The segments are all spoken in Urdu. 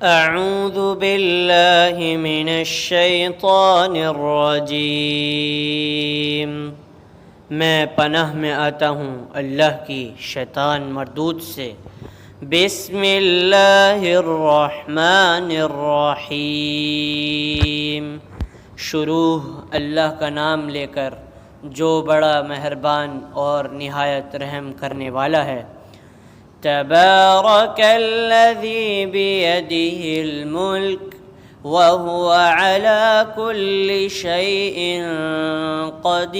اعوذ باللہ من الشیطان الرجیم، میں پناہ میں آتا ہوں اللہ کی شیطان مردود سے۔ بسم اللہ الرحمن الرحیم، شروع اللہ کا نام لے کر جو بڑا مہربان اور نہایت رحم کرنے والا ہے۔ تبارک الذی بیدہ الملک وہو علی کل شیء قدیر،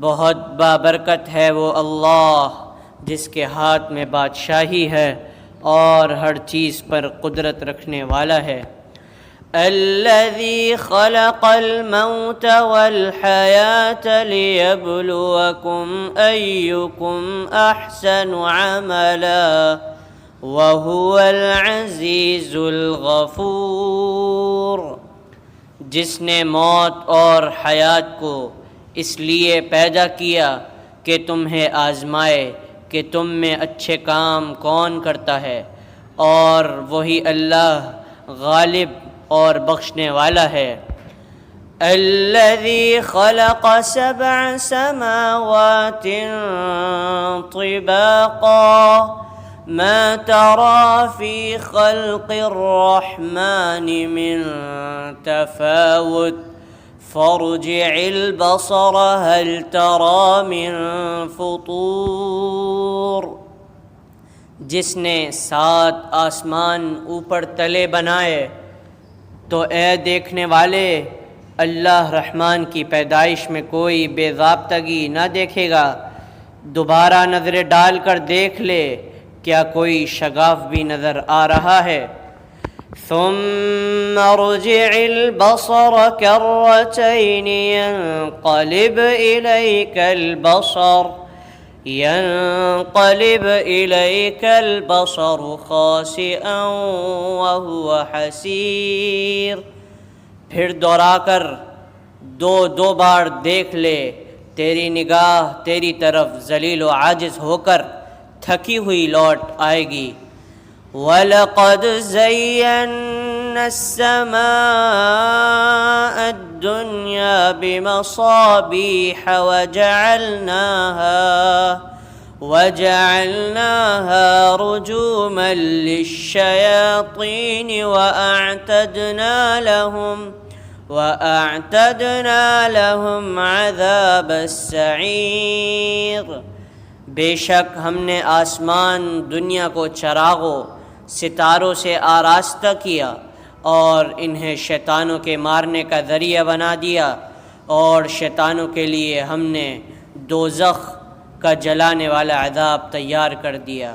بہت بابرکت ہے وہ اللہ جس کے ہاتھ میں بادشاہی ہے اور ہر چیز پر قدرت رکھنے والا ہے۔ الذی خلق الموت والحیاة لیبلوکم ایکم احسن عملا وہو العزیز الغفور، جس نے موت اور حیات کو اس لیے پیدا کیا کہ تمہیں آزمائے کہ تم میں اچھے کام کون کرتا ہے، اور وہی اللہ غالب اور بخشنے والا ہے۔ الذی خلق سبع سماوات طباقا ما ترى في خلق الرحمن من تفاوت فارجع البصر هل ترى من فطور، جس نے 7 آسمان اوپر تلے بنائے تو اے دیکھنے والے اللہ رحمان کی پیدائش میں کوئی بے ضابطگی نہ دیکھے گا، دوبارہ نظر ڈال کر دیکھ لے کیا کوئی شگاف بھی نظر آ رہا ہے۔ ثم ارجع البصر كرتين ينقلب إليك البصر خاسئا وهو حسير، پھر دوڑا کر دو بار دیکھ لے، تیری نگاہ تیری طرف ذلیل و عاجز ہو کر تھکی ہوئی لوٹ آئے گی۔ وَلَقَدْ زَيَّنَّا السَّمَاءَ الدُّنْيَا بِمَصَابِيحَ وَجَعَلْنَاهَا رُجُومًا لِلشَّيَاطِينِ وَأَعْتَدْنَا لَهُمْ عَذَابَ السَّعِيرِ، بے شک ہم نے آسمان دنیا کو چراغوں ستاروں سے آراستہ کیا اور انہیں شیطانوں کے مارنے کا ذریعہ بنا دیا، اور شیطانوں کے لیے ہم نے دوزخ کا جلانے والا عذاب تیار کر دیا۔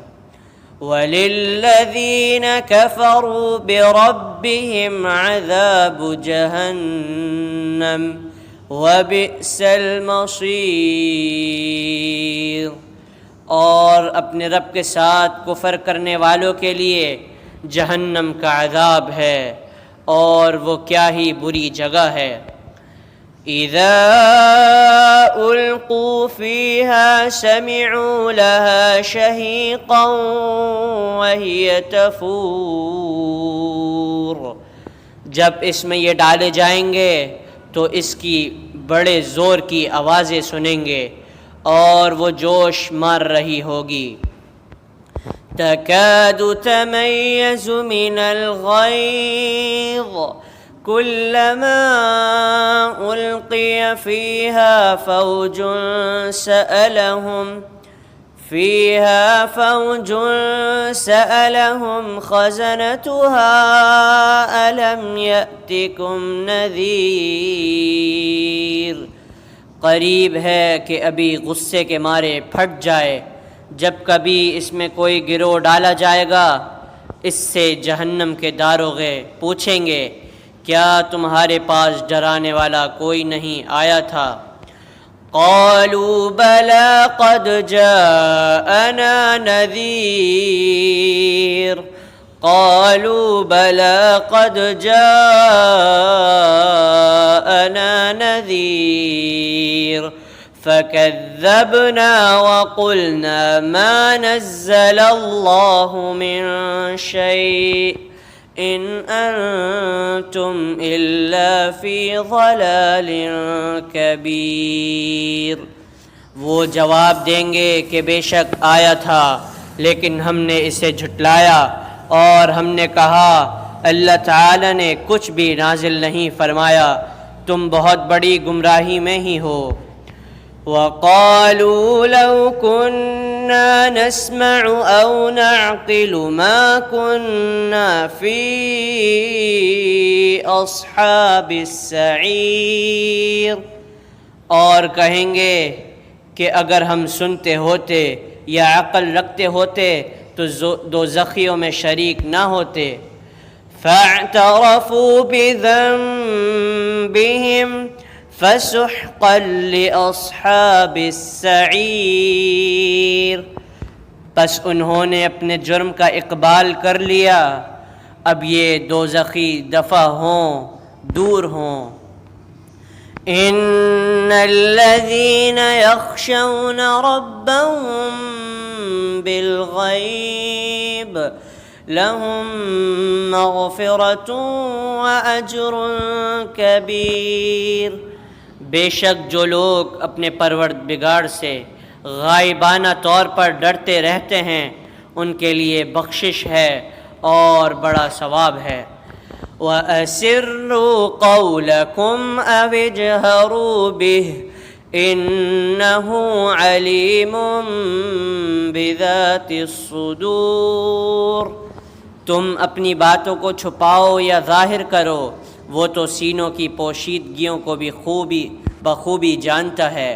وَلِلَّذِينَ كَفَرُوا بِرَبِّهِمْ عَذَابُ جَهَنَّمَ وَبِئْسَ الْمَصِيرُ، اور اپنے رب کے ساتھ کفر کرنے والوں کے لیے جہنم کا عذاب ہے، اور وہ کیا ہی بری جگہ ہے۔ اذا القوا فيها سمعوا لها شهيقا وهي تفور، جب اس میں یہ ڈالے جائیں گے تو اس کی بڑے زور کی آوازیں سنیں گے اور وہ جوش مار رہی ہوگی۔ تكاد تميز من الغيظ كلما ألقي فيها فوج سألهم خزنتها ألم يأتكم نذير، قریب ہے کہ ابھی غصے کے مارے پھٹ جائے جب کبھی اس میں کوئی گروہ ڈالا جائے گا۔ اس سے جہنم کے داروغے پوچھیں گے کیا تمہارے پاس ڈرانے والا کوئی نہیں آیا تھا؟ قالوا بلى قد جاءنا نذير قالوا بلى قد جاءنا نذير فكذبنا وقلنا ما نزل الله من شيء إن أنتم إلا في ضلال كبير۔ وہ جواب دیں گے کہ بے شک آیا تھا لیکن ہم نے اسے جھٹلایا، اور ہم نے کہا اللہ تعالی نے کچھ بھی نازل نہیں فرمایا، تم بہت بڑی گمراہی میں ہی ہو۔ وَقَالُوا لَوْ كُنَّا نَسْمَعُ أَوْ نَعْقِلُ مَا كُنَّا فِي أَصْحَابِ السَّعِيرِ، اور کہیں گے کہ اگر ہم سنتے ہوتے یا عقل رکھتے ہوتے تو دوزخیوں میں شریک نہ ہوتے۔ فَاعْتَرَفُوا بِذَنبِهِمْ فَسُحْقًا لِأَصْحَابِ السَّعِيرِ، پس انہوں نے اپنے جرم کا اقبال کر لیا، اب یہ دوزخی دفع ہوں، دور ہوں۔ ان الذين يخشون ربهم بالغيب لهم مغفرة واجر كبير، بے شک جو لوگ اپنے پروردگار سے غائبانہ طور پر ڈرتے رہتے ہیں ان کے لیے بخشش ہے اور بڑا ثواب ہے۔ وَأَسِرُّوا قَوْلَكُمْ أَوِ اجْهَرُوا بِهِ إِنَّهُ عَلِيمٌ بِذَاتِ الصُّدُورِ، تم اپنی باتوں کو چھپاؤ یا ظاہر کرو، وہ تو سینوں کی پوشیدگیوں کو بھی بخوبی جانتا ہے۔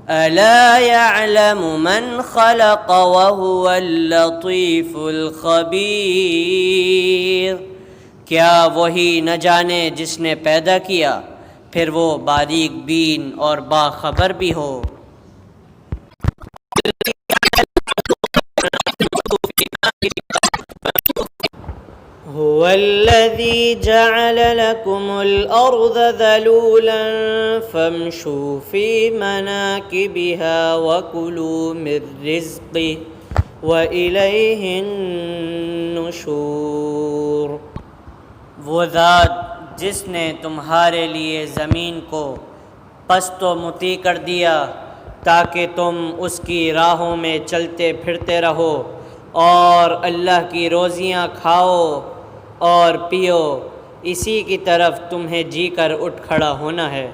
أَلَا يَعْلَمُ مَنْ خَلَقَ وَهُوَ اللَّطِيفُ الْخَبِيرُ، کیا وہی نہ جانے جس نے پیدا کیا، پھر وہ باریک بین اور باخبر بھی ہو۔ هو الذي جعل لكم الأرض ذلولا فامشوا في مناكبها وكلوا من رزقه وإليه النشور، وہ ذات جس نے تمہارے لیے زمین کو پست و مطیع کر دیا تاکہ تم اس کی راہوں میں چلتے پھرتے رہو اور اللہ کی روزیاں کھاؤ اور پیو، اسی کی طرف تمہیں جی کر اٹھ کھڑا ہونا ہے۔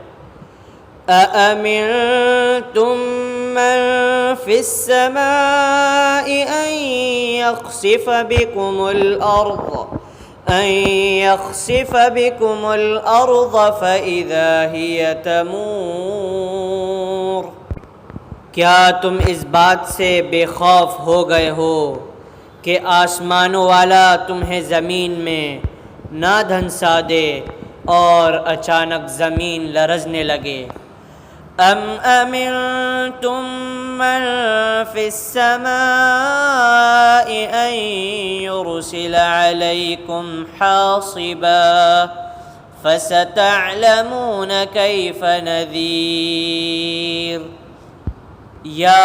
أَأَمِنْتُمْ مَنْ فِي السَّمَاءِ أَنْ يَخْسِفَ بِكُمُ الْأَرْضَ فَإِذَا هِيَ تَمُورُ، کیا تم اس بات سے بے خوف ہو گئے ہو کہ آسمانوں والا تمہیں زمین میں نہ دھنسا دے اور اچانک زمین لرزنے لگے؟ ام امنتم من فی السماء ان یرسل علیکم حاصبا فستعلمون کیف نذیر، یا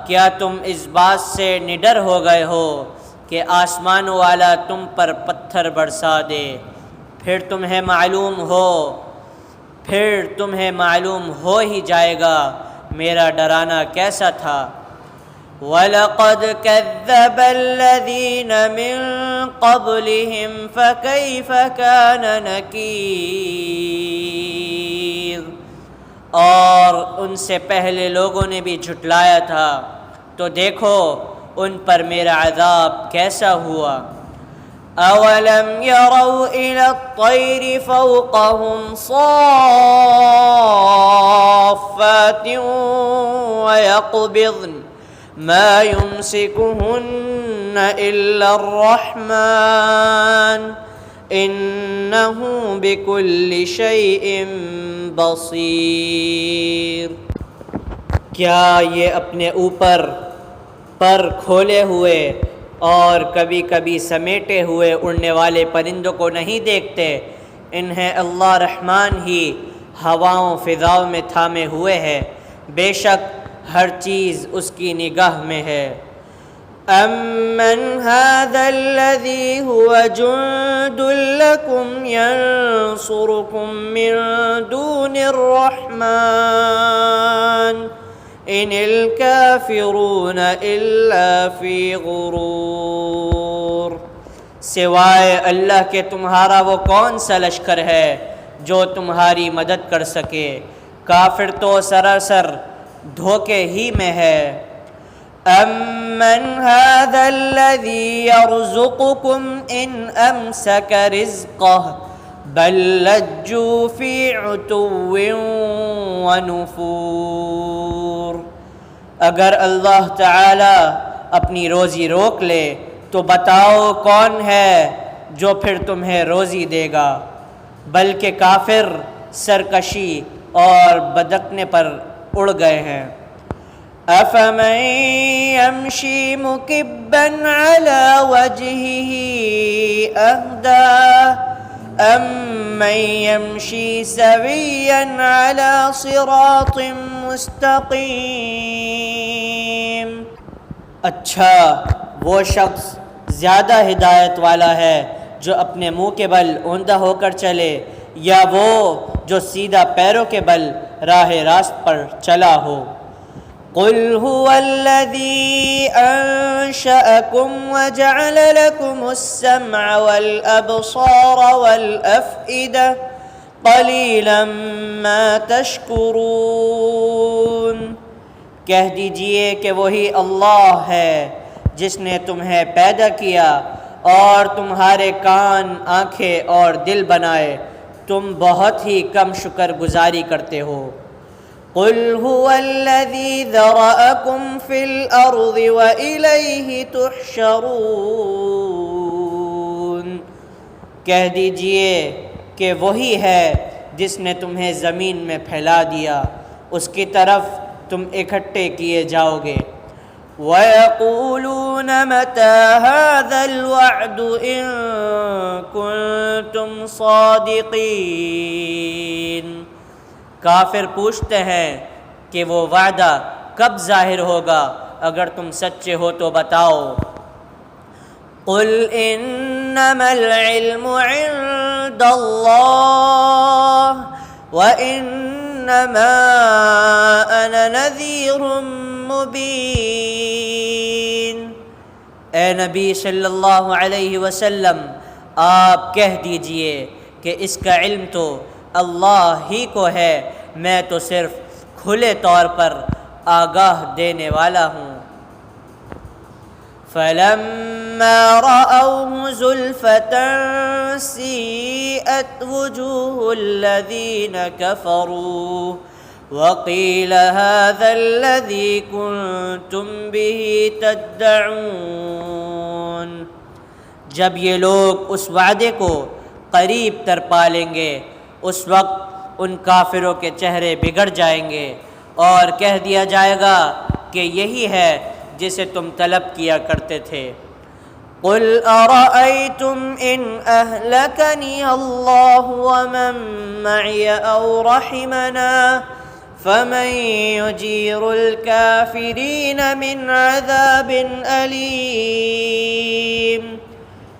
کیا تم اس بات سے نڈر ہو گئے ہو کہ آسمانوں والا تم پر پتھر برسا دے، پھر تمہیں معلوم ہو ہی جائے گا میرا ڈرانا کیسا تھا۔ وَلَقَدْ كَذَّبَ الَّذِينَ مِن قَبْلِهِمْ فَكَيْفَ كَانَ نَكِيرٌ، اور ان سے پہلے لوگوں نے بھی جھٹلایا تھا تو دیکھو ان پر میرا عذاب کیسا ہوا۔ اولم يروا الى الطير فوقهم صافات ويقبضن ما يمسكهن الا الرحمن انه بكل شيء بصیر، کیا یہ اپنے اوپر پر کھولے ہوئے اور کبھی کبھی سمیٹے ہوئے اڑنے والے پرندوں کو نہیں دیکھتے؟ انہیں اللہ رحمان ہی ہواؤں فضاؤں میں تھامے ہوئے ہے، بے شک ہر چیز اس کی نگاہ میں ہے۔ أَمَّنْ هَذَا الَّذِي هُوَ جُنْدٌ لَكُمْ يَنْصُرُكُمْ مِنْ دُونِ الرَّحْمَنِ إِنِ الْكَافِرُونَ إِلَّا فِي غُرُورٍ۔ سوائے اللہ کے تمہارا وہ کون سا لشکر ہے جو تمہاری مدد کر سکے؟ کافر تو سراسر دھوکے ہی میں ہے۔ أَمَّنْ هَذَا الَّذِي يَرْزُقُكُمْ إِنْ أَمْسَكَ رِزْقَهُ بَلْ لَجُّوا فِي عُتُوٍّ وَنُفُورٍ۔ اگر اللہ تعالی اپنی روزی روک لے تو بتاؤ کون ہے جو پھر تمہیں روزی دے گا، بلکہ کافر سرکشی اور بدکنے پر اڑ گئے ہیں۔ أَفَمَن يَمْشِي مُكِبًّا عَلَى وَجْهِهِ أَهْدَىٰ أَمَّن يَمْشِي سَوِيًّا عَلَى صِرَاطٍ مُّسْتَقِيمٍ۔ اچھا وہ شخص زیادہ ہدایت والا ہے جو اپنے منہ کے بل اوندا ہو کر چلے، یا وہ جو سیدھا پیروں کے بل راہ راست پر چلا ہو۔ قُلْ هُوَ الَّذِي أَنشَأَكُمْ وَجَعَلَ لَكُمُ السَّمْعَ وَالْأَبْصَارَ وَالْأَفْئِدَةَ قَلِيلًا مَا تَشْكُرُونَ۔ کہہ دیجئے کہ وہی اللہ ہے جس نے تمہیں پیدا کیا اور تمہارے کان، آنکھیں اور دل بنائے، تم بہت ہی کم شکر گزاری کرتے ہو۔ قُلْ هُوَ الَّذِي ذَرَأَكُمْ فِي الْأَرْضِ وَإِلَيْهِ تُحْشَرُونَ۔ کہہ دیجئے کہ وہی ہے جس نے تمہیں زمین میں پھیلا دیا، اس کی طرف تم اکٹھے کیے جاؤ گے۔ وَيَقُولُونَ مَتَى هَذَا الْوَعْدُ إِن كُنتُمْ صَادِقِينَ۔ کافر پوچھتے ہیں کہ وہ وعدہ کب ظاہر ہوگا، اگر تم سچے ہو تو بتاؤ۔ قُلْ إِنَّمَا الْعِلْمُ عِندَ اللَّهِ وَإِنَّمَا أَنَا نَذِيرٌ مُبِينٌ۔ اے نبی صلی اللہ علیہ وسلم، آپ کہہ دیجئے کہ اس کا علم تو اللہ ہی کو ہے، میں تو صرف کھلے طور پر آگاہ دینے والا ہوں۔ فَلَمَّا رَأَوْهُ زُلْفَةً سِيئَتْ وُجُوهُ الَّذِينَ كَفَرُوا وَقِيلَ هَذَا الَّذِي كُنتُمْ بِهِ تَدَّعُونَ۔ جب یہ لوگ اس وعدے کو قریب تر پالیں گے، اس وقت ان کافروں کے چہرے بگڑ جائیں گے اور کہہ دیا جائے گا کہ یہی ہے جسے تم طلب کیا کرتے تھے۔ قُلْ أَرَأَيْتُمْ إِنْ أَهْلَكَنِيَ اللَّهُ وَمَن مَّعِيَ أَوْ رَحِمَنَا فَمَن يُجِيرُ الْكَافِرِينَ مِنْ عَذَابٍ أَلِيمٍ۔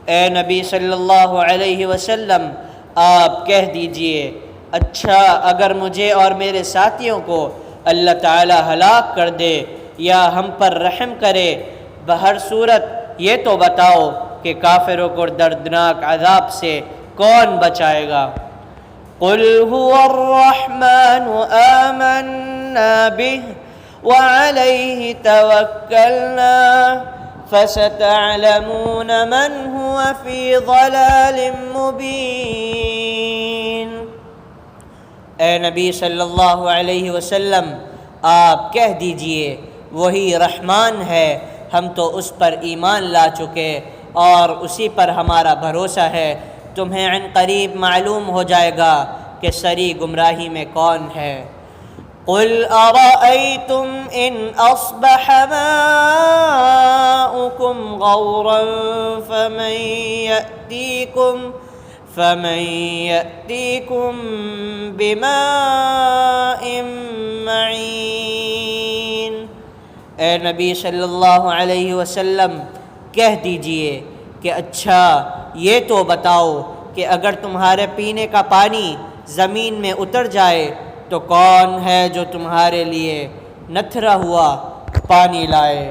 اے نبی صلی اللہ علیہ وسلم، آپ کہہ دیجئے، اچھا اگر مجھے اور میرے ساتھیوں کو اللہ تعالی ہلاک کر دے یا ہم پر رحم کرے، بہر صورت یہ تو بتاؤ کہ کافروں کو دردناک عذاب سے کون بچائے گا۔ قُلْ هُوَ الرَّحْمَنُ آمَنَّا بِهِ وَعَلَيْهِ تَوَكَّلْنَا فَسَتَعْلَمُونَ مَنْ هُوَ فِي ضَلَالٍ مُبِينٍ۔ اے نبی صلی اللہ علیہ وسلم، آپ کہہ دیجئے وہی رحمان ہے، ہم تو اس پر ایمان لا چکے اور اسی پر ہمارا بھروسہ ہے، تمہیں عن قریب معلوم ہو جائے گا کہ سری گمراہی میں کون ہے۔ قُلْ أَرَأَيْتُمْ إِنْ أَصْبَحَ مَاؤُكُمْ غَوْرًا فمن يأتيكم بماء معين۔ اے نبی صلی اللہ علیہ وسلم کہہ دیجئے کہ اچھا یہ تو بتاؤ کہ اگر تمہارے پینے کا پانی زمین میں اتر جائے تو کون ہے جو تمہارے لیے نتھرا ہوا پانی لائے؟